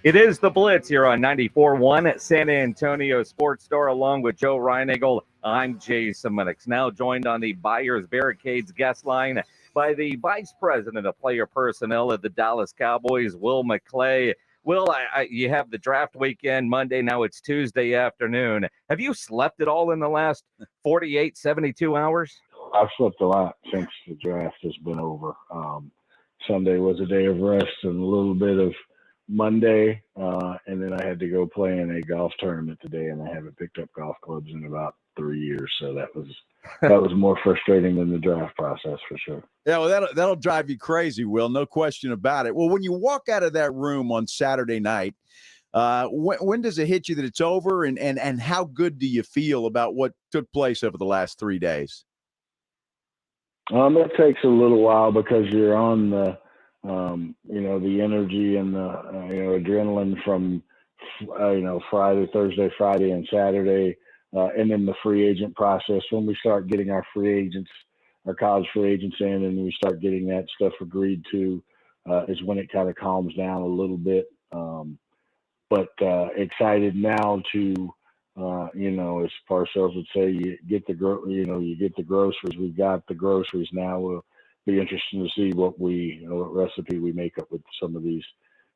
It is the Blitz here on 94.1 San Antonio Sports Store, along with Joe Reinagle. I'm Jason Minix, now joined on the Buyers Barricades guest line by the Vice President of Player Personnel of the Dallas Cowboys, Will McClay. Will, you have the draft weekend Monday. Now it's Tuesday afternoon. Have you slept at all in the last 48, 72 hours? I've slept a lot since the draft has been over. Sunday was a day of rest and a little bit of Monday, and then I had to go play in a golf tournament today, and I haven't picked up golf clubs in about 3 years, so that was more frustrating than the draft process for sure. Yeah, well, that'll drive you crazy, Will. No question about it. Well, when you walk out of that room on Saturday night, when does it hit you that it's over, and how good do you feel about what took place over the last 3 days? It takes a little while because you're on the the energy and the adrenaline from Thursday, Friday, and Saturday, and then the free agent process. When we start getting our free agents, our college free agents in, and we start getting that stuff agreed to, is when it kind of calms down a little bit. But excited now to, as Parcells would say, you get the groceries. We've got the groceries now. We'll be interesting to see what recipe we make up with some of these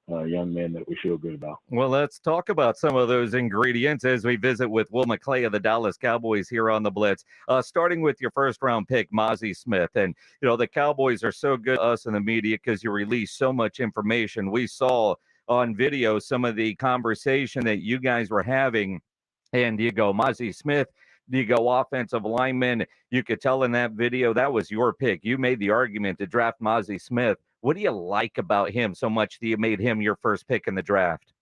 young men that we feel good about. Well, let's talk about some of those ingredients as we visit with Will McClay of the Dallas Cowboys here on the Blitz. Starting with your first-round pick, Mazi Smith. And, the Cowboys are so good to us in the media because you release so much information. We saw on video some of the conversation that you guys were having, and you go, Mazi Smith, you go offensive lineman. You could tell in that video that was your pick. You made the argument to draft Mazi Smith. What do you like about him so much that you made him your first pick in the draft?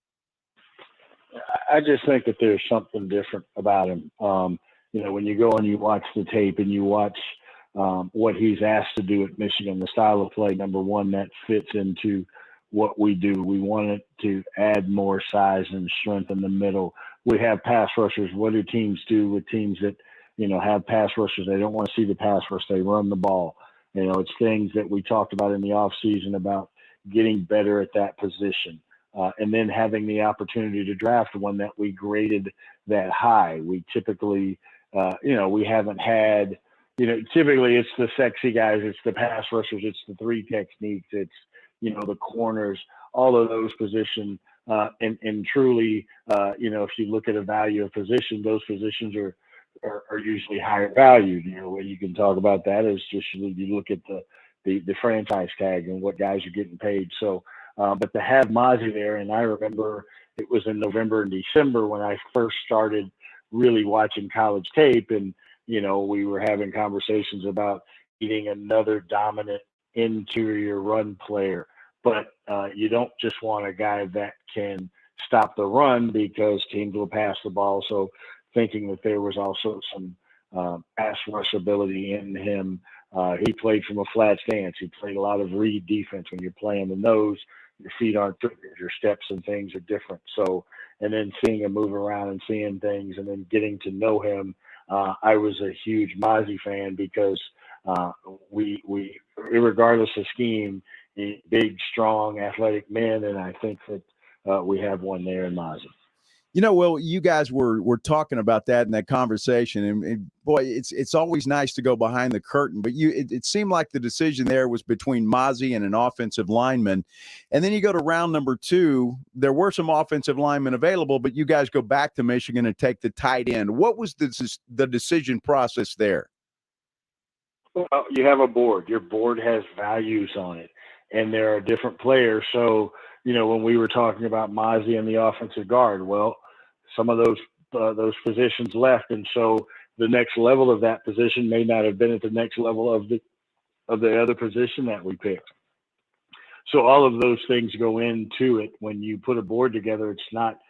I just think that there's something different about him. When you go and you watch the tape and you watch what he's asked to do at Michigan, the style of play, number one, that fits into what we do. We wanted to add more size and strength in the middle. We have pass rushers. What do teams do with teams that, have pass rushers? They don't want to see the pass rush. They run the ball. It's things that we talked about in the offseason about getting better at that position. And then having the opportunity to draft one that we graded that high. We typically, we haven't had, typically it's the sexy guys, it's the pass rushers, it's the three techniques, it's, the corners, all of those positions. And truly, if you look at a value of position, those positions are usually higher valued. What you can talk about that is just you look at the franchise tag and what guys are getting paid. So, but to have Mazi there, and I remember it was in November and December when I first started really watching college tape, and we were having conversations about needing another dominant interior run player. But you don't just want a guy that can stop the run because teams will pass the ball. So thinking that there was also some pass rush ability in him. He played from a flat stance. He played a lot of read defense. When you're playing the nose, your feet aren't triggered, your steps and things are different. So, and then seeing him move around and seeing things and then getting to know him, I was a huge Mazi fan because we regardless of scheme, big, strong, athletic men, and I think that we have one there in Mazi. Will, you guys were talking about that in that conversation, and boy, it's always nice to go behind the curtain. But it seemed like the decision there was between Mazi and an offensive lineman, and then you go to round number 2. There were some offensive linemen available, but you guys go back to Michigan and take the tight end. What was the decision process there? Well, you have a board. Your board has values on it, and there are different players. So, when we were talking about Mazi and the offensive guard, well, some of those positions left, and so the next level of that position may not have been at the next level of the other position that we picked. So all of those things go into it. When you put a board together, it's not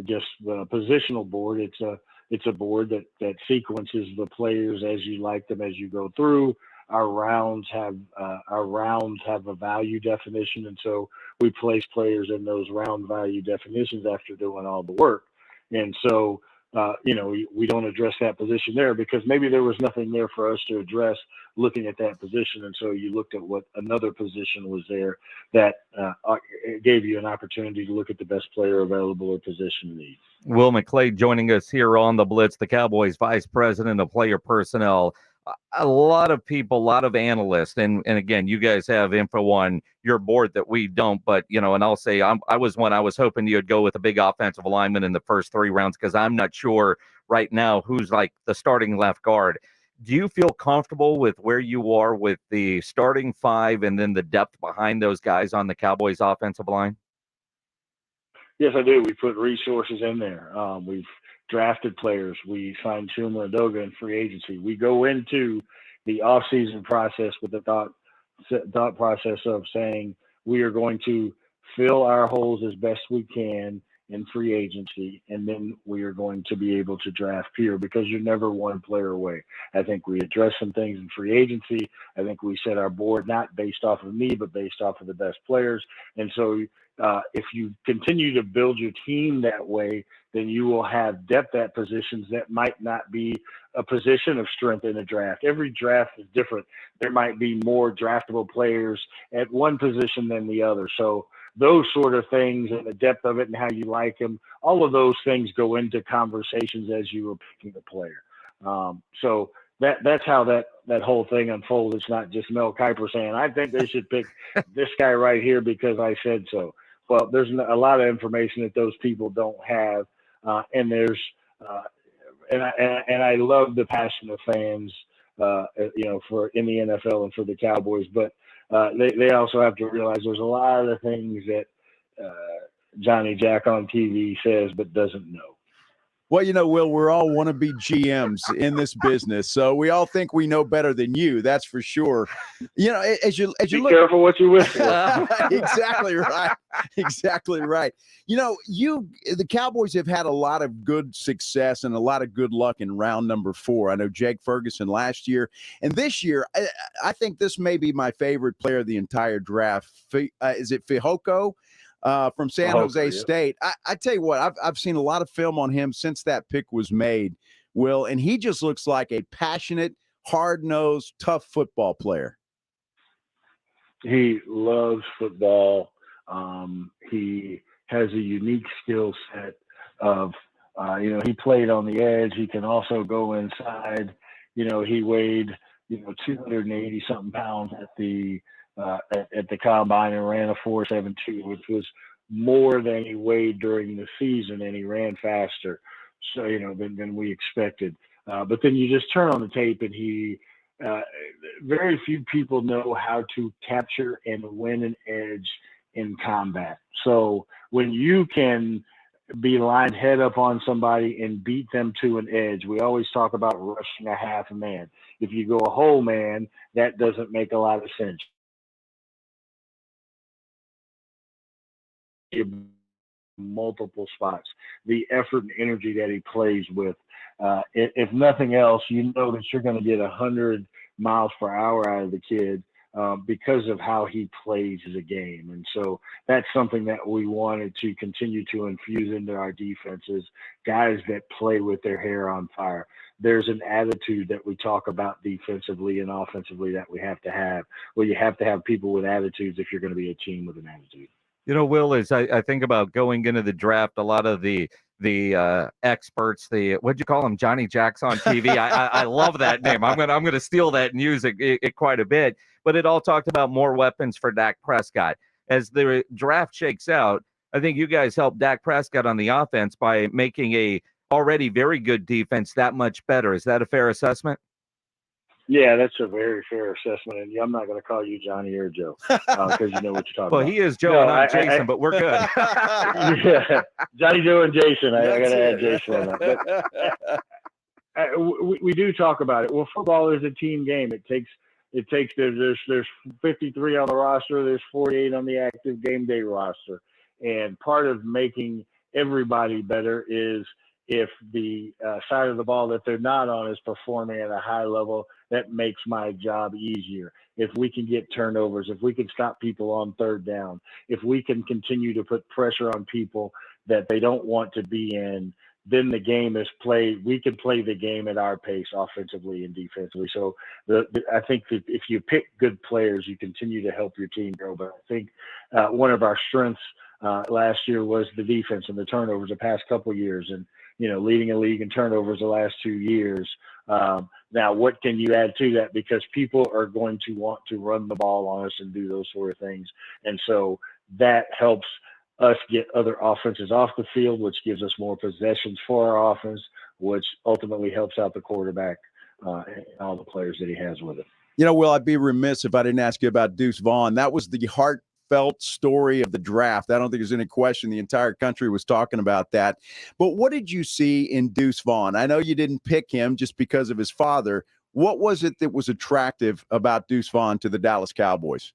just a positional board. It's a board that sequences the players as you like them as you go through. Our rounds have a value definition, and so we place players in those round value definitions after doing all the work. And so we don't address that position there because maybe there was nothing there for us to address looking at that position. And so you looked at what another position was there that it gave you an opportunity to look at the best player available or position need. Will McClay joining us here on the Blitz, the Cowboys Vice President of Player Personnel. A lot of people, a lot of analysts, and again, you guys have info on your board that we don't, but, and I'll say I was hoping you'd go with a big offensive lineman in the first 3 rounds because I'm not sure right now who's like the starting left guard. Do you feel comfortable with where you are with the starting 5 and then the depth behind those guys on the Cowboys offensive line? Yes, I do. We put resources in there. We've drafted players. We signed Chuma Ndoga in free agency. We go into the offseason process with the thought process of saying we are going to fill our holes as best we can in free agency, and then we are going to be able to draft here because you're never one player away. I think we addressed some things in free agency. I think we set our board not based off of me, but based off of the best players. And so if you continue to build your team that way, then you will have depth at positions that might not be a position of strength in a draft. Every draft is different. There might be more draftable players at one position than the other. So those sort of things and the depth of it and how you like them, all of those things go into conversations as you are picking the player. So that's how that whole thing unfolds. It's not just Mel Kiper saying, I think they should pick this guy right here because I said so. Well, there's a lot of information that those people don't have. And there's and I love the passion of fans, for in the NFL and for the Cowboys, but they also have to realize there's a lot of things that Johnny Jack on TV says but doesn't know. Well, Will, we're all wannabe GMs in this business, so we all think we know better than you. That's for sure. As you look, careful what you wish for. Exactly right. Exactly right. The Cowboys have had a lot of good success and a lot of good luck in round number 4. I know Jake Ferguson last year, and this year, I think this may be my favorite player of the entire draft. Is it Fehoko? From San Jose State. I tell you what, I've seen a lot of film on him since that pick was made, Will, and he just looks like a passionate, hard-nosed, tough football player. He loves football. He has a unique skill set of, he played on the edge. He can also go inside. He weighed, 280 something pounds at the combine and ran a 4.72, which was more than he weighed during the season, and he ran faster, so than we expected. But then you just turn on the tape, and he very few people know how to capture and win an edge in combat. So when you can be lined head up on somebody and beat them to an edge, we always talk about rushing a half a man. If you go a whole man, that doesn't make a lot of sense. Multiple spots, the effort and energy that he plays with, if nothing else, that you're going to get 100 miles per hour out of the kid because of how he plays as a game. And so that's something that we wanted to continue to infuse into our defenses, guys that play with their hair on fire. There's an attitude that we talk about defensively and offensively that we have to have. Well, you have to have people with attitudes if you're going to be a team with an attitude. Will, as I think about going into the draft, a lot of the experts, what'd you call them, Johnny Jacks on TV? I love that name. I'm gonna steal that and use it quite a bit. But it all talked about more weapons for Dak Prescott. As the draft shakes out, I think you guys helped Dak Prescott on the offense by making a already very good defense that much better. Is that a fair assessment? Yeah, that's a very fair assessment, and I'm not going to call you Johnny or Joe because you know what you're talking about. Well, he is Joe and I'm Jason, but we're good. Yeah, Johnny, Joe, and Jason. I got to add Jason on that. But we do talk about it. Well, football is a team game. It takes. There's 53 on the roster. There's 48 on the active game day roster, and part of making everybody better is if the side of the ball that they're not on is performing at a high level, that makes my job easier. If we can get turnovers, if we can stop people on third down, if we can continue to put pressure on people that they don't want to be in, then the game is played. We can play the game at our pace, offensively and defensively. So I think that if you pick good players, you continue to help your team grow. But I think one of our strengths last year was the defense and the turnovers the past couple of years, and leading a league in turnovers the last 2 years. Now, what can you add to that? Because people are going to want to run the ball on us and do those sort of things, and so that helps us get other offenses off the field, which gives us more possessions for our offense, which ultimately helps out the quarterback and all the players that he has with him. Will, I'd be remiss if I didn't ask you about Deuce Vaughn. That was the heartfelt story of the draft. I don't think there's any question the entire country was talking about that. But what did you see in Deuce Vaughn? I know you didn't pick him just because of his father. What was it that was attractive about Deuce Vaughn to the Dallas Cowboys?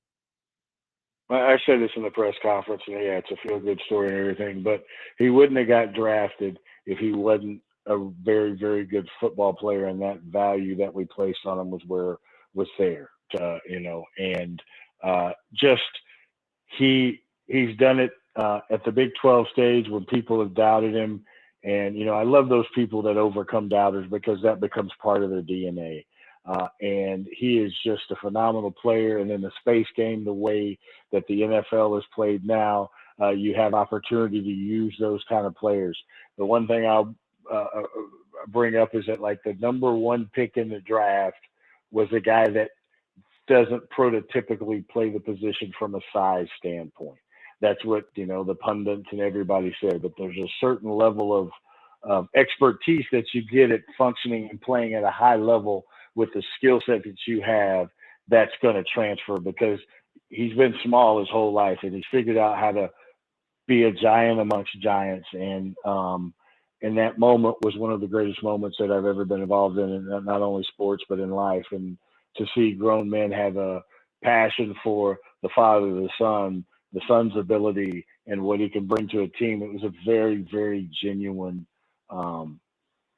I said this in the press conference, and yeah, it's a feel-good story and everything, but he wouldn't have got drafted if he wasn't a very, very good football player, and that value that we placed on him was there, and just he's done it at the Big 12 stage when people have doubted him, and I love those people that overcome doubters because that becomes part of their DNA. And he is just a phenomenal player. And in the space game, the way that the NFL is played now, you have opportunity to use those kind of players. The one thing I'll bring up is that, like, the number one pick in the draft was a guy that doesn't prototypically play the position from a size standpoint. That's what, the pundits and everybody said. But there's a certain level of expertise that you get at functioning and playing at a high level with the skill set that you have, that's going to transfer, because he's been small his whole life and he's figured out how to be a giant amongst giants. And that moment was one of the greatest moments that I've ever been involved in not only sports, but in life. And to see grown men have a passion for the father, the son's ability and what he can bring to a team, it was a very, very genuine,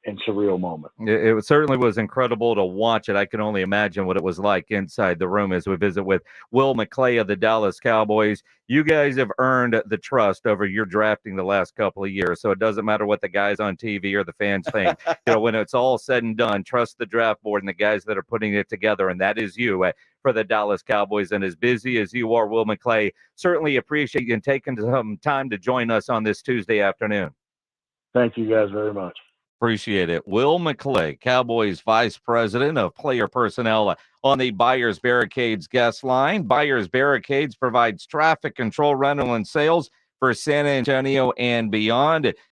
and surreal moment. It certainly was incredible to watch it. I can only imagine what it was like inside the room as we visit with Will McClay of the Dallas Cowboys. You guys have earned the trust over your drafting the last couple of years, so it doesn't matter what the guys on TV or the fans think. When it's all said and done, trust the draft board and the guys that are putting it together, and that is you for the Dallas Cowboys. And as busy as you are, Will McClay, certainly appreciate you taking some time to join us on this Tuesday afternoon. Thank you guys very much. Appreciate it. Will McClay, Cowboys Vice President of Player Personnel, on the Buyers Barricades guest line. Buyers Barricades provides traffic control, rental, and sales for San Antonio and beyond.